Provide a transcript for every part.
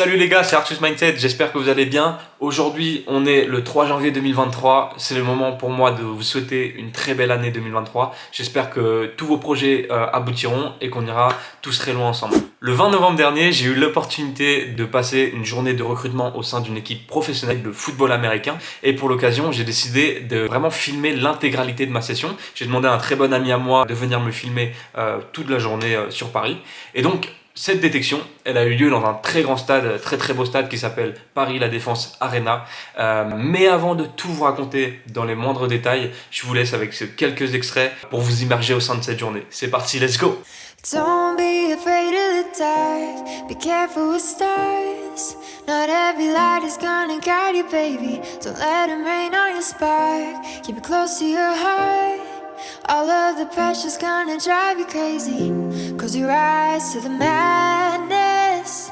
Salut les gars, c'est Artus Mindset, j'espère que vous allez bien. Aujourd'hui, on est le 3 janvier 2023. C'est le moment pour moi de vous souhaiter une très belle année 2023. J'espère que tous vos projets aboutiront et qu'on ira tous très loin ensemble. Le 20 novembre dernier, j'ai eu l'opportunité de passer une journée de recrutement au sein d'une équipe professionnelle de football américain. Et pour l'occasion, j'ai décidé de vraiment filmer l'intégralité de ma session. J'ai demandé à un très bon ami à moi de venir me filmer toute la journée sur Paris. Et donc, cette détection, elle a eu lieu dans un très grand stade, très beau stade qui s'appelle Paris La Défense Arena. Mais avant de tout vous raconter dans les moindres détails, je vous laisse avec ces quelques extraits pour vous immerger au sein de cette journée. C'est parti, let's go! Don't be afraid of the dark, be careful with stars. Not every light is gonna guide you, baby. Don't let them rain on your spark. Keep it close to your heart. All of the pressure's gonna drive you crazy. Close your eyes to the madness.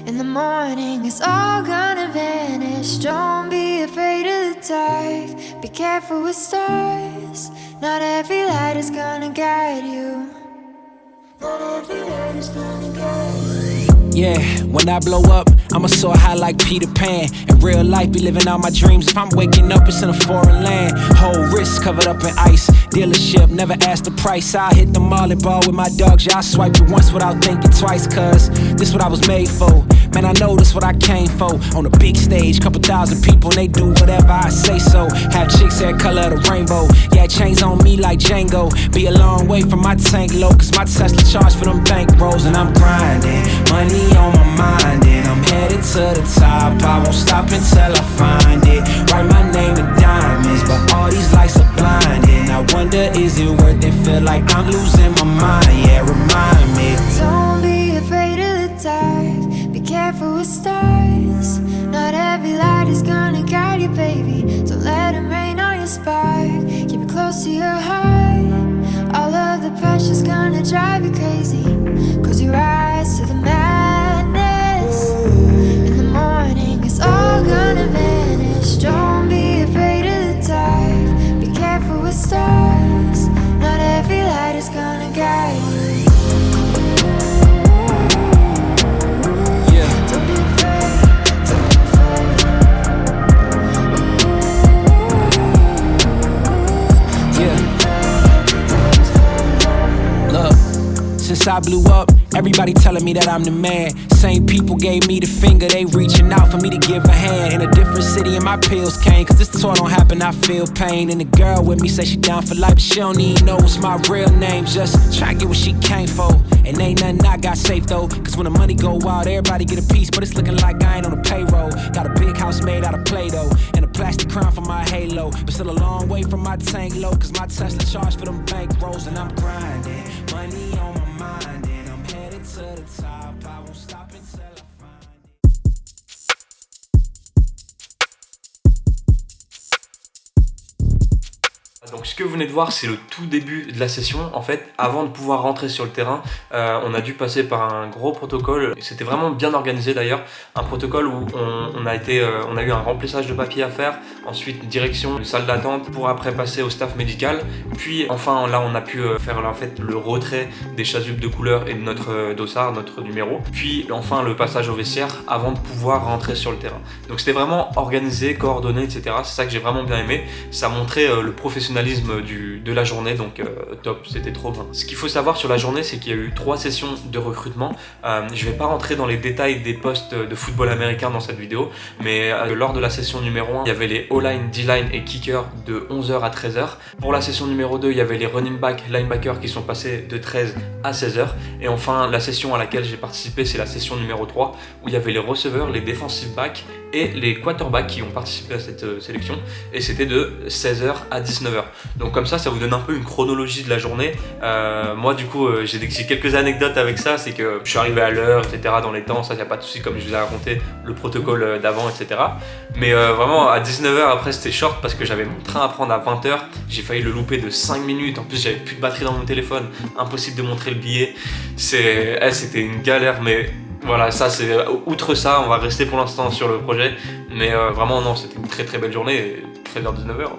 In the morning it's all gonna vanish. Don't be afraid of the dark, be careful with stars. Not every light is gonna guide you. Not every light is gonna guide you. Yeah, when I blow up, I'ma soar high like Peter Pan. In real life, be living out my dreams. If I'm waking up, it's in a foreign land. Whole wrist covered up in ice. Dealership, never ask the price. I hit the mall and ball with my dogs. Yeah, I swiped it once without thinking twice. Cause this what I was made for. Man, I know this what I came for. On a big stage, couple thousand people, and they do whatever I say so. Have chicks every color of the rainbow. Yeah, chains on me like Django. Be a long way from my tank low. Cause my Tesla charge for them bank rolls. And I'm grinding, money on my mind, and I'm headed to the top. I won't stop until I find it. Write my name in diamonds, but all these lights are blinding. I wonder, is it worth it? Feel like I'm losing my mind. Yeah, remind me. Don't be afraid of the dark, be careful with stars. Not every light is gonna guide you, baby. Don't let them rain on your spark. Keep it close to your heart. All of the pressure's gonna drive you crazy. Close your eyes to the madness. In the morning it's all gonna vanish. Don't be afraid of the dark, be careful with stars. Not every light is gonna guide you. Yeah. Don't be afraid, don't be afraid. Yeah. Look, since I blew up, everybody telling me that I'm the man. Same people gave me the finger, they reaching out for me to give a hand. In a different city and my pills came, cause this tour don't happen, I feel pain. And the girl with me say she down for life, but she don't even know what's my real name. Just try to get what she came for. And ain't nothing I got safe though, cause when the money go wild, everybody get a piece. But it's looking like I ain't on the payroll. Got a big house made out of Play-Doh, and a plastic crown for my halo. But still a long way from my tank low, cause my Tesla charge for them bank rolls. And I'm grinding, money on my mind, and I'm headed to the top. I won't stop until I find it. Donc ce que vous venez de voir, c'est le tout début de la session. En fait, avant de pouvoir rentrer sur le terrain, on a dû passer par un gros protocole. C'était vraiment bien organisé d'ailleurs. Un protocole où on a eu un remplissage de papier à faire. Ensuite, direction une salle d'attente pour après passer au staff médical. Puis enfin, là, on a pu faire en fait le retrait des chasubles de couleur et de notre dossard, notre numéro. Puis enfin, le passage au vestiaire avant de pouvoir rentrer sur le terrain. Donc c'était vraiment organisé, coordonné, etc. C'est ça que j'ai vraiment bien aimé. Ça montrait le professionnalisme de la journée, donc top, c'était trop bien. Ce qu'il faut savoir sur la journée, c'est qu'il y a eu 3 sessions de recrutement. Je vais pas rentrer dans les détails des postes de football américain dans cette vidéo, mais lors de la session numéro 1, il y avait les O-line, D-line et kicker de 11h à 13h. Pour la session numéro 2, il y avait les running back, linebackers qui sont passés de 13 à 16h. Et enfin, la session à laquelle j'ai participé, c'est la session numéro 3, où il y avait les receveurs, les defensive backs et les quarterbacks qui ont participé à cette sélection. Et c'était de 16h à 19h. Donc comme ça vous donne un peu une chronologie de la journée. Moi du coup j'ai quelques anecdotes avec ça, c'est que je suis arrivé à l'heure, etc. dans les temps, ça y a pas de souci, comme je vous ai raconté le protocole d'avant, etc. Mais vraiment à 19h après c'était short parce que j'avais mon train à prendre à 20h, j'ai failli le louper de 5 minutes, en plus j'avais plus de batterie dans mon téléphone, impossible de montrer le billet, c'était une galère, mais voilà, ça c'est outre ça, on va rester pour l'instant sur le projet, mais vraiment non, c'était une très belle journée, et 13h-19h,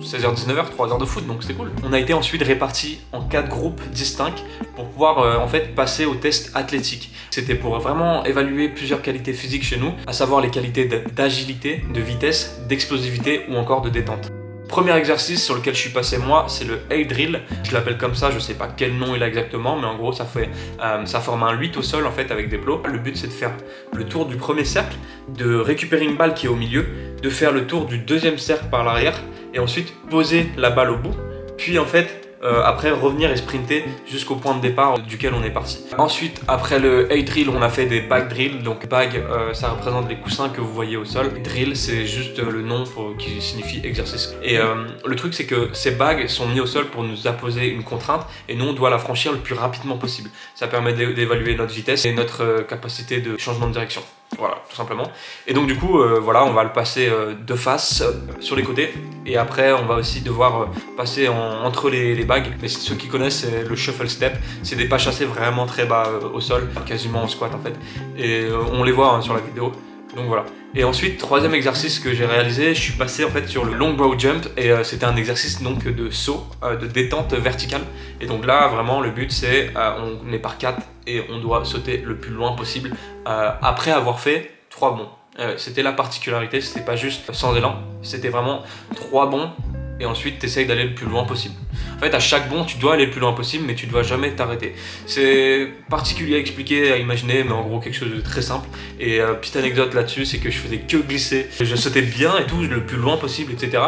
16h-19h, 3 heures de foot, donc c'était cool. On a été ensuite répartis en 4 groupes distincts pour pouvoir en fait passer au test athlétique. C'était pour vraiment évaluer plusieurs qualités physiques chez nous, à savoir les qualités d'agilité, de vitesse, d'explosivité ou encore de détente. Premier exercice sur lequel je suis passé moi, c'est le A drill. Je l'appelle comme ça, je sais pas quel nom il a exactement, mais en gros ça forme un 8 au sol en fait avec des plots. Le but c'est de faire le tour du premier cercle, de récupérer une balle qui est au milieu, de faire le tour du deuxième cercle par l'arrière et ensuite poser la balle au bout. Puis en fait après revenir et sprinter jusqu'au point de départ duquel on est parti. Ensuite, après le A drill, on a fait des bag drill. Donc bag, ça représente les coussins que vous voyez au sol. Drill, c'est juste le nom qui signifie exercice. Et le truc, c'est que ces bags sont mis au sol pour nous apposer une contrainte et nous, on doit la franchir le plus rapidement possible. Ça permet d'évaluer notre vitesse et notre capacité de changement de direction. Voilà, tout simplement. Et donc du coup, voilà, on va le passer de face sur les côtés. Et après, on va aussi devoir passer entre les bagues. Mais ceux qui connaissent, c'est le shuffle step. C'est des pas chassés vraiment très bas au sol, quasiment en squat en fait. Et on les voit sur la vidéo. Donc voilà. Et ensuite, troisième exercice que j'ai réalisé, je suis passé en fait sur le long brow jump et c'était un exercice donc de saut, de détente verticale. Et donc là, vraiment, le but c'est, on est par 4 et on doit sauter le plus loin possible après avoir fait 3 bonds. C'était la particularité, c'était pas juste sans élan, c'était vraiment 3 bonds et ensuite tu essayes d'aller le plus loin possible. En fait, à chaque bond, tu dois aller le plus loin possible, mais tu dois jamais t'arrêter. C'est particulier à expliquer, à imaginer, mais en gros quelque chose de très simple. Et petite anecdote là-dessus, c'est que je faisais que glisser. Je sautais bien et tout, le plus loin possible, etc.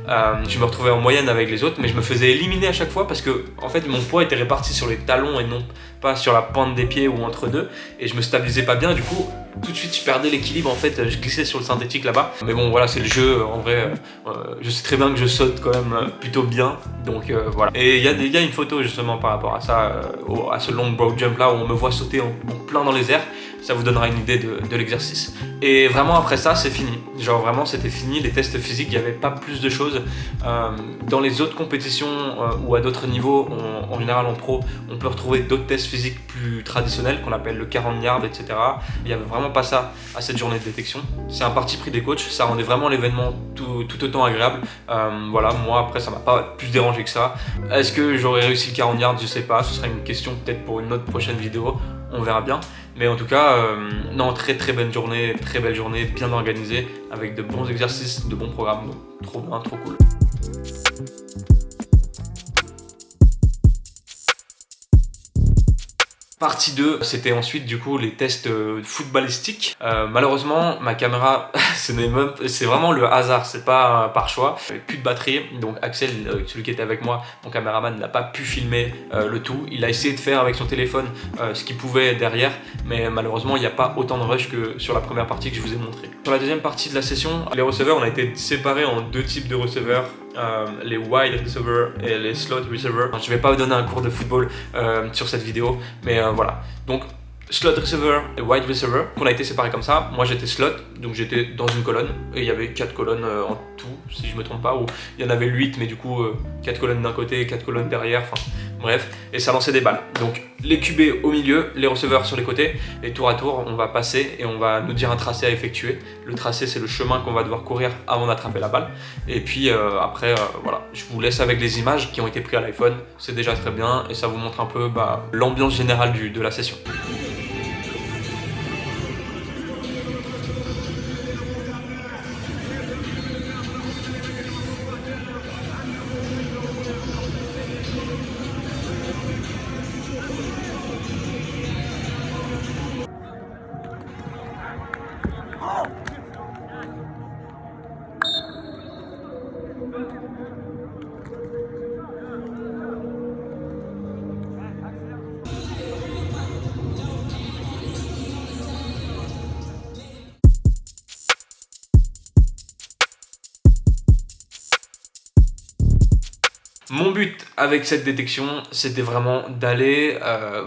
Je me retrouvais en moyenne avec les autres, mais je me faisais éliminer à chaque fois parce que, en fait, mon poids était réparti sur les talons et non pas sur la pointe des pieds ou entre deux. Et je me stabilisais pas bien, du coup, tout de suite, je perdais l'équilibre. En fait, je glissais sur le synthétique là-bas. Mais bon, voilà, c'est le jeu. En vrai, je sais très bien que je saute quand même plutôt bien. Donc voilà. Et il y a une photo justement par rapport à ça, à ce long brow jump là où on me voit sauter en plein dans les airs. Ça vous donnera une idée de l'exercice. Et vraiment après ça, c'est fini. Genre vraiment, c'était fini. Les tests physiques, il n'y avait pas plus de choses. Dans les autres compétitions ou à d'autres niveaux, en général en pro, on peut retrouver d'autres tests physiques plus traditionnels qu'on appelle le 40 yards, etc. Il n'y avait vraiment pas ça à cette journée de détection. C'est un parti pris des coachs. Ça rendait vraiment l'événement tout autant agréable. Voilà, moi après, ça m'a pas plus dérangé que ça. Est-ce que j'aurais réussi le 40 yards? Je sais pas. Ce sera une question peut-être pour une autre prochaine vidéo. On verra bien. Mais en tout cas, non, très belle journée, bien organisée, avec de bons exercices, de bons programmes. Donc, trop bien, trop cool. Partie 2, c'était ensuite du coup les tests footballistiques. Malheureusement, ma caméra, c'est vraiment le hasard, c'est pas par choix. J'avais plus de batterie, donc Axel, celui qui était avec moi, mon caméraman, n'a pas pu filmer le tout. Il a essayé de faire avec son téléphone ce qu'il pouvait derrière, mais malheureusement, il n'y a pas autant de rush que sur la première partie que je vous ai montré. Sur la deuxième partie de la session, les receveurs, on a été séparés en 2 types de receveurs. Les wide receivers et les slot receivers. Je vais pas vous donner un cours de football sur cette vidéo, mais voilà. Donc slot receiver et wide receiver, on a été séparés comme ça. Moi j'étais slot, donc j'étais dans une colonne et il y avait 4 colonnes en tout, si je me trompe pas, ou il y en avait 8, mais du coup 4 colonnes d'un côté et 4 colonnes derrière, enfin bref, et ça lançait des balles. Donc les QB au milieu, les receveurs sur les côtés, et tour à tour on va passer et on va nous dire un tracé à effectuer. Le tracé, c'est le chemin qu'on va devoir courir avant d'attraper la balle. Et puis après voilà, je vous laisse avec les images qui ont été prises à l'iPhone, c'est déjà très bien et ça vous montre un peu l'ambiance générale de la session. Mon but avec cette détection, c'était vraiment d'aller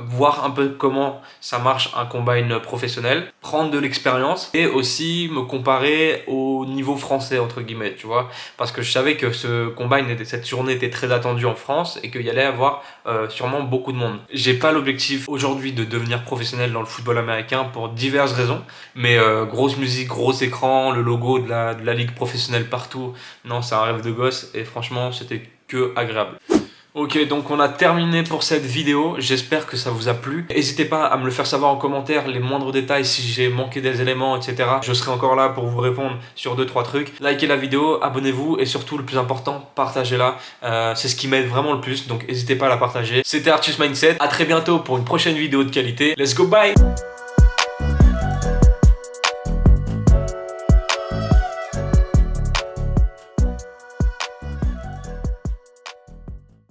voir un peu comment ça marche un combine professionnel, prendre de l'expérience et aussi me comparer au niveau français entre guillemets, tu vois, parce que je savais que ce combine, cette journée était très attendue en France et qu'il y allait avoir sûrement beaucoup de monde. J'ai pas l'objectif aujourd'hui de devenir professionnel dans le football américain pour diverses raisons, mais grosse musique, gros écran, le logo de la ligue professionnelle partout, non, c'est un rêve de gosse et franchement c'était que agréable. Ok, donc on a terminé pour cette vidéo, j'espère que ça vous a plu. N'hésitez pas à me le faire savoir en commentaire, les moindres détails, si j'ai manqué des éléments, etc. Je serai encore là pour vous répondre sur 2-3 trucs. Likez la vidéo, abonnez-vous et surtout le plus important, partagez-la. C'est ce qui m'aide vraiment le plus, donc n'hésitez pas à la partager. C'était Artus Mindset, à très bientôt pour une prochaine vidéo de qualité. Let's go, bye!